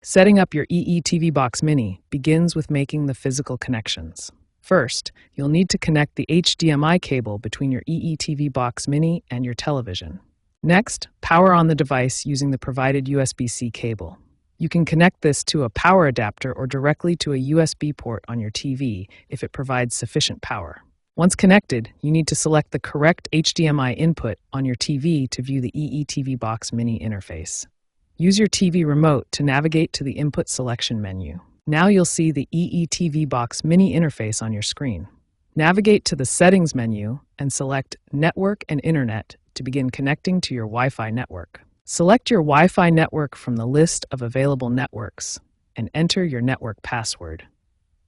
Setting up your EE Box Mini begins with making the physical connections. First, you'll need to connect the HDMI cable between your EE Box Mini and your television. Next, power on the device using the provided USB-C cable. You can connect this to a power adapter or directly to a USB port on your TV if it provides sufficient power. Once connected, you need to select the correct HDMI input on your TV to view the EE Box Mini interface. Use your TV remote to navigate to the input selection menu. Now you'll see the EE Box Mini interface on your screen. Navigate to the Settings menu and select Network and Internet to begin connecting to your Wi-Fi network. Select your Wi-Fi network from the list of available networks and enter your network password.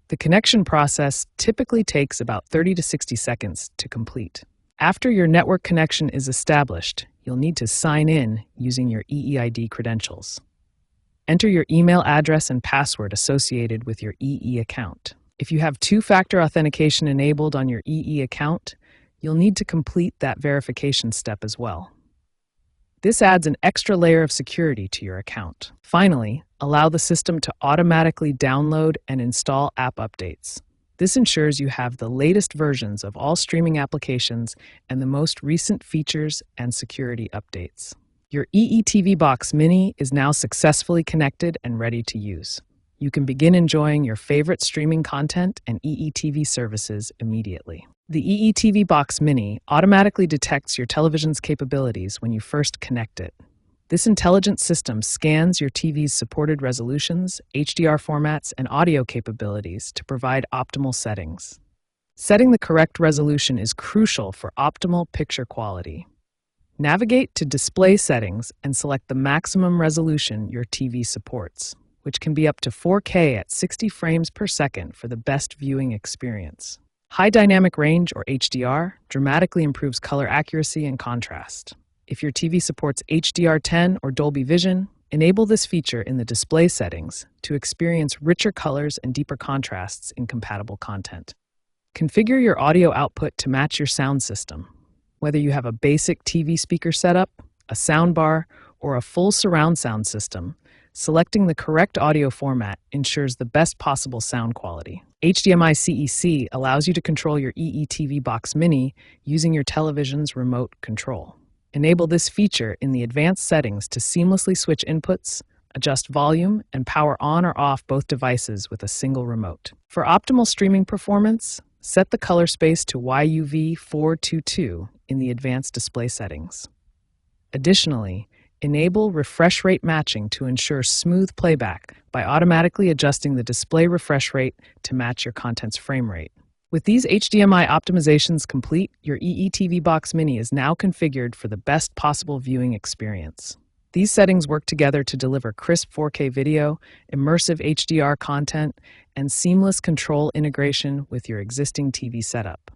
The connection process typically takes about 30 to 60 seconds to complete. After your network connection is established, you'll need to sign in using your EEID credentials. Enter your email address and password associated with your EE account. If you have two-factor authentication enabled on your EE account, you'll need to complete that verification step as well. This adds an extra layer of security to your account. Finally, allow the system to automatically download and install app updates. This ensures you have the latest versions of all streaming applications and the most recent features and security updates. Your EE Box Mini is now successfully connected and ready to use. You can begin enjoying your favorite streaming content and EE services immediately. The EE Box Mini automatically detects your television's capabilities when you first connect it. This intelligent system scans your TV's supported resolutions, HDR formats, and audio capabilities to provide optimal settings. Setting the correct resolution is crucial for optimal picture quality. Navigate to Display Settings and select the maximum resolution your TV supports, which can be up to 4K at 60 frames per second for the best viewing experience. High Dynamic Range, or HDR, dramatically improves color accuracy and contrast. If your TV supports HDR10 or Dolby Vision, enable this feature in the display settings to experience richer colors and deeper contrasts in compatible content. Configure your audio output to match your sound system. Whether you have a basic TV speaker setup, a soundbar, or a full surround sound system, selecting the correct audio format ensures the best possible sound quality. HDMI CEC allows you to control your EE Box Mini using your television's remote control. Enable this feature in the advanced settings to seamlessly switch inputs, adjust volume, and power on or off both devices with a single remote. For optimal streaming performance, set the color space to YUV 422 in the advanced display settings. Additionally, enable refresh rate matching to ensure smooth playback by automatically adjusting the display refresh rate to match your content's frame rate. With these HDMI optimizations complete, your EE Box Mini is now configured for the best possible viewing experience. These settings work together to deliver crisp 4K video, immersive HDR content, and seamless control integration with your existing TV setup.